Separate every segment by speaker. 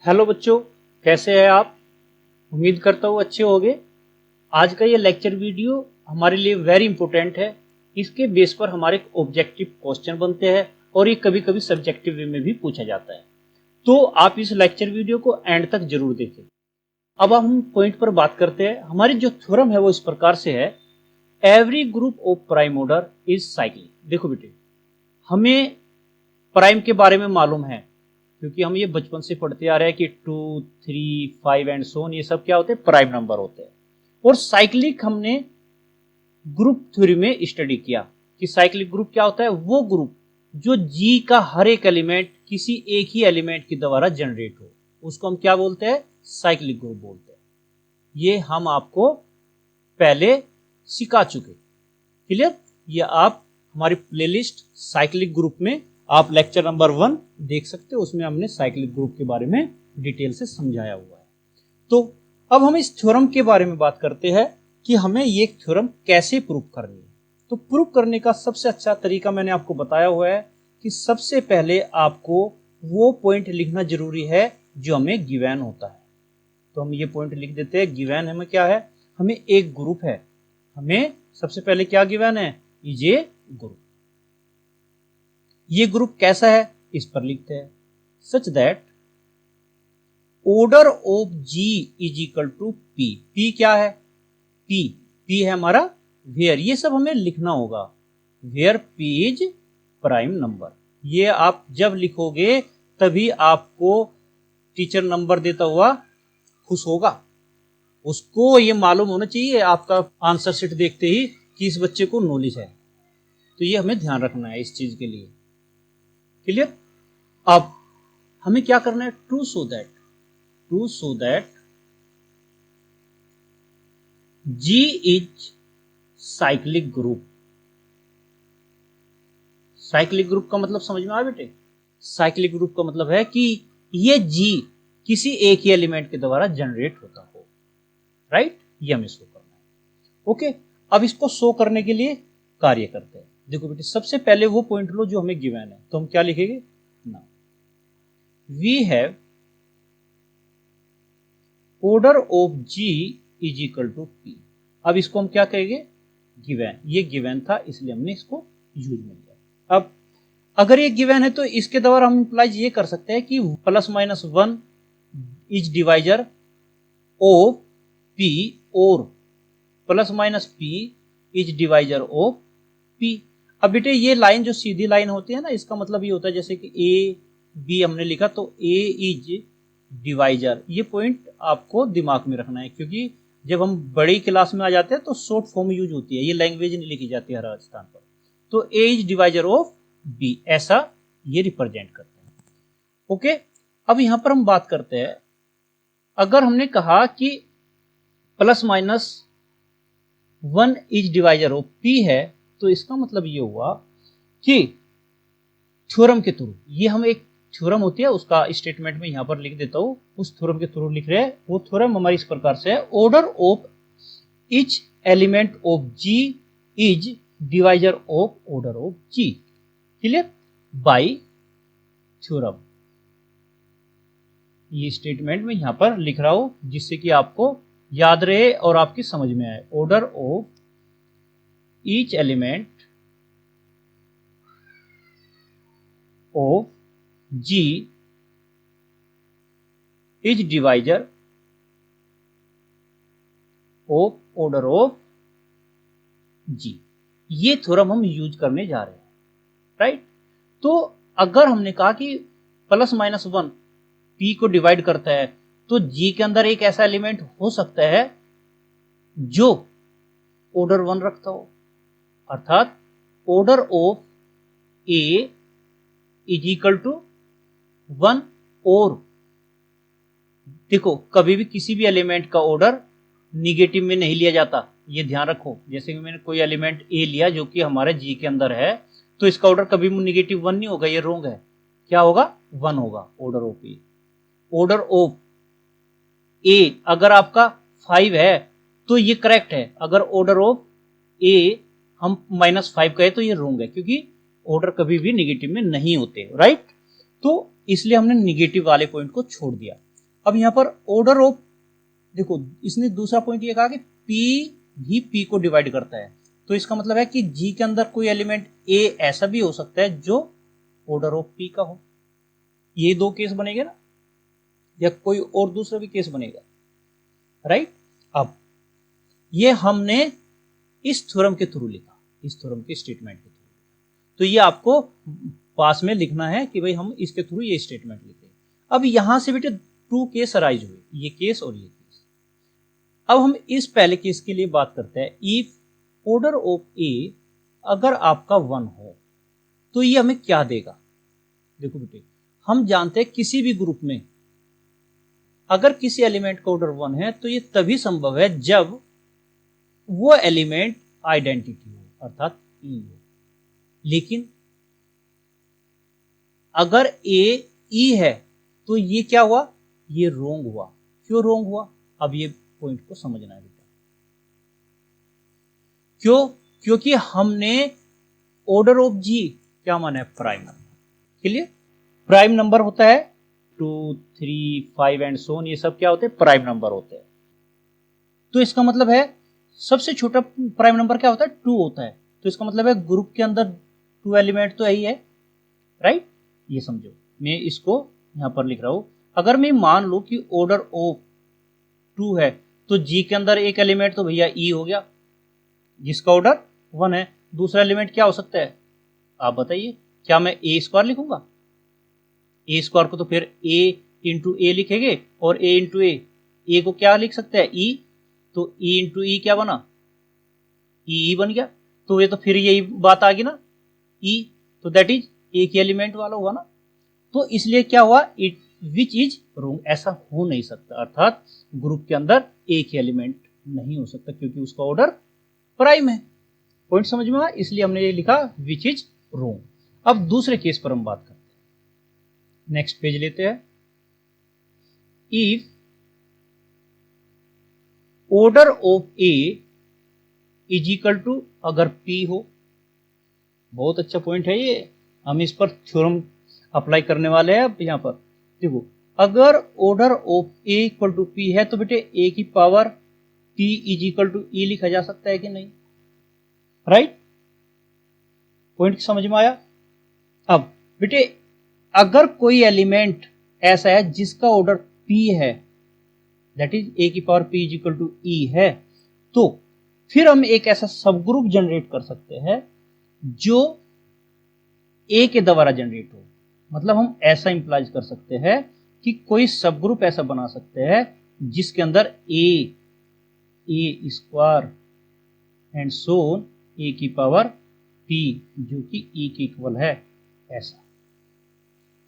Speaker 1: Hello बच्चों, कैसे हैं आप। उम्मीद करता हूँ अच्छे होंगे। आज का ये लेक्चर वीडियो हमारे लिए वेरी इंपॉर्टेंट है। इसके बेस पर हमारे ऑब्जेक्टिव क्वेश्चन बनते हैं और ये कभी कभी सब्जेक्टिव वे में भी पूछा जाता है। तो आप इस लेक्चर वीडियो को एंड तक जरूर देखें। अब हम पॉइंट पर बात करते हैं। हमारी जो थ्योरम है वो इस प्रकार से है, every group of prime order is cyclic. देखो बेटे, हमें प्राइम के बारे में मालूम है क्योंकि हम ये बचपन से पढ़ते आ रहे हैं कि 2, 3, 5 एंड सो ऑन, ये सब क्या होते हैं, प्राइम नंबर होते हैं। और साइक्लिक हमने ग्रुप थ्योरी में स्टडी किया कि साइक्लिक ग्रुप क्या होता है, वो ग्रुप जो जी का हर एक एलिमेंट किसी एक ही एलिमेंट के द्वारा जनरेट हो, उसको हम क्या बोलते हैं, साइक्लिक ग्रुप बोलते हैं। ये हम आपको पहले सिखा चुके। क्लियर। ये आप हमारी प्लेलिस्ट साइक्लिक ग्रुप में आप लेक्चर नंबर 1 देख सकते हो, उसमें हमने साइक्लिक ग्रुप के बारे में डिटेल से समझाया हुआ है। तो अब हम इस थ्योरम के बारे में बात करते हैं कि हमें ये थ्योरम कैसे प्रूव करनी है। तो प्रूव करने का सबसे अच्छा तरीका मैंने आपको बताया हुआ है कि सबसे पहले आपको वो पॉइंट लिखना जरूरी है जो हमें गिवन होता है। तो हम ये पॉइंट लिख देते हैं। गिवन हमें क्या है, हमें एक ग्रुप है, हमें सबसे पहले क्या गिवन है, ये ग्रुप। ये ग्रुप कैसा है इस पर लिखते हैं, such that order of G is equal to P. P क्या है, पी है हमारा वेयर, ये सब हमें लिखना होगा। Where P is prime number. ये आप जब लिखोगे तभी आपको टीचर नंबर देता हुआ खुश होगा। उसको ये मालूम होना चाहिए आपका आंसर शीट देखते ही कि इस बच्चे को नॉलेज है। तो ये हमें ध्यान रखना है इस चीज के लिए। क्लियर। अब हमें क्या करना है, to so that G is cyclic group. Cyclic group का मतलब समझ में आया बेटे। साइक्लिक ग्रुप का मतलब है कि ये जी किसी एक ही एलिमेंट के द्वारा जनरेट होता हो। राइट, ये हमें शो करना है। ओके, अब इसको शो करने के लिए कार्य करते हैं। देखो बेटे, सबसे पहले वो पॉइंट लो जो हमें गिवन है। तो हम क्या लिखेंगे ना, we have order of G is equal to P. अब इसको हम क्या कहेंगे, गिवन। ये गिवन था इसलिए हमने इसको यूज में लिया। अब अगर ये गिवन है तो इसके द्वारा हम इंप्लाइज ये कर सकते हैं कि +-1 इज डिवाइजर ऑफ पी और +-p is divisor of p। अब बेटे ये लाइन जो सीधी लाइन होती है ना, इसका मतलब ये होता है जैसे कि ए बी हमने लिखा तो a इज डिवाइजर। ये पॉइंट आपको दिमाग में रखना है क्योंकि जब हम बड़ी क्लास में आ जाते हैं तो शॉर्ट फॉर्म यूज होती है, ये लैंग्वेज नहीं लिखी जाती हर स्थान पर। तो a is divisor of b, ऐसा ये रिप्रेजेंट करते हैं। ओके, अब यहां पर हम बात करते हैं, अगर हमने कहा कि +-1 इज डिवाइजर ऑफ p है तो इसका मतलब ये हुआ कि थ्योरम के थ्रू, ये हम एक थ्योरम होती है उसका स्टेटमेंट में यहां पर लिख देता हूं, उस थ्योरम के थ्रू लिख रहे हैं। वो थ्योरम हमारी इस प्रकार से है, order of each element of G is divisor of order of G. Clear, by theorem. ये स्टेटमेंट में यहां पर लिख रहा हूं जिससे कि आपको याद रहे और आपकी समझ में आए। Order of each element of G is divisor of order of G. ये थ्योरम हम यूज करने जा रहे हैं। राइट, तो अगर हमने कहा कि +-1 p को डिवाइड करता है तो g के अंदर एक ऐसा एलिमेंट हो सकता है जो ऑर्डर 1 रखता हो, अर्थात order of a is equal to 1। और देखो, कभी भी किसी भी एलिमेंट का ऑर्डर निगेटिव में नहीं लिया जाता, ये ध्यान रखो। जैसे कि मैंने कोई एलिमेंट a लिया जो कि हमारे g के अंदर है, तो इसका ऑर्डर कभी भी -1 नहीं होगा, ये रॉन्ग है। क्या होगा, 1 होगा order of a। Order of a अगर आपका 5 है तो ये करेक्ट है। अगर ऑर्डर ऑफ a हम -5 कहे तो ये रॉन्ग है क्योंकि ऑर्डर कभी भी निगेटिव में नहीं होते। राइट, तो इसलिए हमने निगेटिव वाले पॉइंट को छोड़ दिया। अब यहां पर ऑर्डर ऑफ, देखो इसने दूसरा पॉइंट ये कहा कि P भी P को डिवाइड करता है, तो इसका मतलब है कि G के अंदर कोई एलिमेंट A ऐसा भी हो सकता है जो ऑर्डर ऑफ P का हो। ये दो केस बनेंगे ना, या कोई और दूसरा भी केस बनेगा, राइट। अब ये हमने इस थ्योरम के थ्रू लिखा, इस थ्योरम के स्टेटमेंट के थ्रू, तो ये आपको पास में लिखना है कि भाई हम इसके थ्रू ये स्टेटमेंट लिखे। अब यहां से बेटे टू केस अराइज हुए, ये केस और ये केस। अब हम इस पहले केस के लिए बात करते हैं। इफ ऑर्डर ऑफ ए अगर आपका 1 हो तो ये हमें क्या देगा। देखो बेटे, हम जानते हैं किसी भी ग्रुप में अगर किसी एलिमेंट का ऑर्डर 1 है तो ये तभी संभव है जब वो एलिमेंट आइडेंटिटी हो, अर्थात ई हो। लेकिन अगर ए ई है तो ये क्या हुआ, ये रोंग हुआ। क्यों रोंग हुआ, अब ये पॉइंट को समझना है बेटा। क्यों, क्योंकि हमने ऑर्डर ऑफ जी क्या माना है, prime number. Clear, prime number होता है 2 3 5 एंड सो ऑन, ये सब क्या होते हैं, प्राइम नंबर होते हैं। तो इसका मतलब है सबसे छोटा प्राइम नंबर क्या होता है, 2 होता है। तो इसका मतलब है ग्रुप के अंदर 2 एलिमेंट तो यही है, राइट। ये समझो, मैं इसको यहां पर लिख रहा हूं। अगर मैं मान लूं कि ऑर्डर ऑफ 2 है तो जी के अंदर एक एलिमेंट तो भैया ई हो गया जिसका ऑर्डर 1 है। दूसरा एलिमेंट क्या हो सकता है, आप बताइए। क्या मैं ए स्क्वायर लिखूंगा, ए स्क्वायर को तो फिर ए इंटू ए लिखेंगे, और ए इंटू ए को क्या लिख सकते हैं, ई। तो ई इंटू ई क्या बना, ई बन गया। तो ये तो फिर यही बात आ गई ना, ई तो दैट इज एक ही एलिमेंट वाला हुआ ना। तो इसलिए क्या हुआ, इट विच इज रोंग, ऐसा हो नहीं सकता। अर्थात ग्रुप के अंदर एक ही एलिमेंट नहीं हो सकता क्योंकि उसका ऑर्डर प्राइम है। पॉइंट समझ में आया, इसलिए हमने ये लिखा विच इज रोंग। अब दूसरे केस पर हम बात करते हैं, नेक्स्ट पेज लेते हैं। If order of A is equal to, अगर पी हो, बहुत अच्छा पॉइंट है ये, हम इस पर थ्योरम अप्लाई करने वाले हैं। अब यहां पर देखो, अगर order of a equal to p है तो बेटे ए की power p is equal to e लिखा जा सकता है कि नहीं, राइट। पॉइंट समझ में आया। अब बेटे अगर कोई एलिमेंट ऐसा है जिसका ऑर्डर पी है, दैट इज ए की power p is equal to e है, तो फिर हम एक ऐसा सब ग्रुप जनरेट कर सकते हैं जो ए के द्वारा जनरेट हो। मतलब हम ऐसा इंप्लाइज कर सकते हैं कि कोई सब ग्रुप ऐसा बना सकते हैं जिसके अंदर ए स्क्वायर एंड सो ऑन ए की पावर पी जो कि ई के इक्वल है, ऐसा।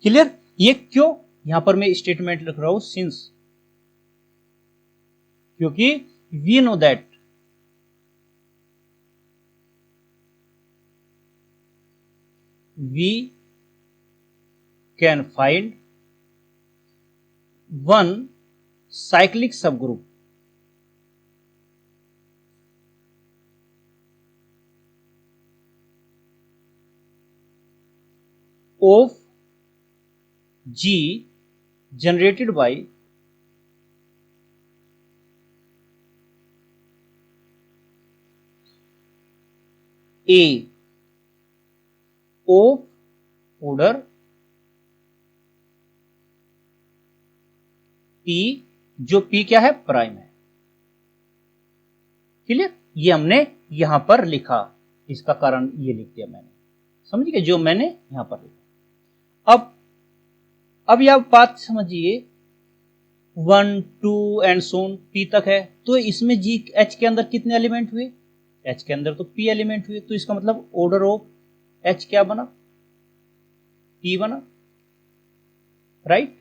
Speaker 1: क्लियर, ये क्यों, यहां पर मैं स्टेटमेंट लिख रहा हूं सिंस, क्योंकि we know that we can find one cyclic subgroup of G generated by A of order P, जो P क्या है, प्राइम है। क्लियर, ये हमने यहां पर लिखा, इसका कारण ये लिख दिया मैंने, समझ गए जो मैंने यहां पर लिखा। अब यह बात समझिए, 1 2 एंड सोन P तक है, तो इसमें जी एच के अंदर कितने एलिमेंट हुए, एच के अंदर तो P एलिमेंट हुए। तो इसका मतलब ऑर्डर ऑफ एच क्या बना, P बना, राइट।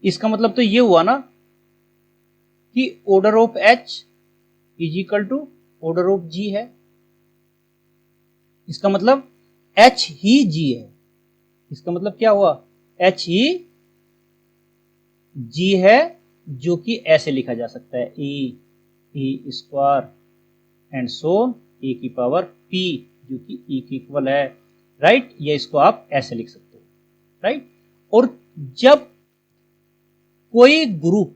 Speaker 1: इसका मतलब तो ये हुआ ना कि order of H is equal to order of G है। इसका मतलब एच ही जी है। इसका मतलब क्या हुआ, एच ही जी है, जो कि ऐसे लिखा जा सकता है ए स्क्वायर एंड सो ए की पावर पी जो कि ई के इक्वल है, राइट। ये इसको आप ऐसे लिख सकते हो, राइट। और जब कोई ग्रुप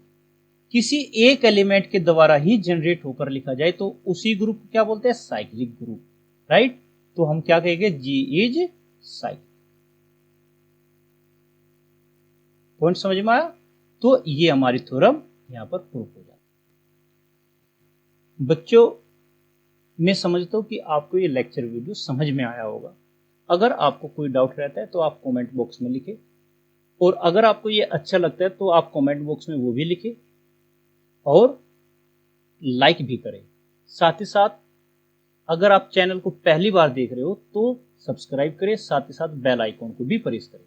Speaker 1: किसी एक एलिमेंट के द्वारा ही जनरेट होकर लिखा जाए तो उसी ग्रुप को क्या बोलते हैं, साइक्लिक ग्रुप, राइट। तो हम क्या कहेंगे, जी इज साइक्लिक। पॉइंट समझ में आया। तो ये हमारी थ्योरम यहां पर प्रूफ हो जाती है। बच्चों, मैं समझता हूं कि आपको ये लेक्चर वीडियो समझ में आया होगा। अगर आपको कोई डाउट रहता है तो आप कमेंट बॉक्स में लिखें, और अगर आपको ये अच्छा लगता है तो आप कमेंट बॉक्स में वो भी लिखें और लाइक भी करें। साथ ही साथ अगर आप चैनल को पहली बार देख रहे हो तो सब्सक्राइब करें, साथ ही साथ बेल आइकॉन को भी प्रेस करें,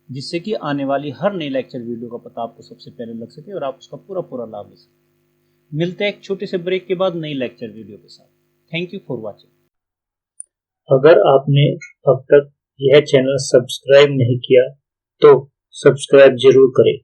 Speaker 1: जिससे कि आने वाली हर नई लेक्चर वीडियो का पता आपको सबसे पहले लग सके और आप उसका पूरा पूरा लाभ ले सकें। मिलते हैं एक छोटे से ब्रेक के बाद नई लेक्चर वीडियो के साथ। Thank you for watching.
Speaker 2: अगर आपने अब तक यह चैनल सब्सक्राइब नहीं किया तो सब्सक्राइब जरूर करें।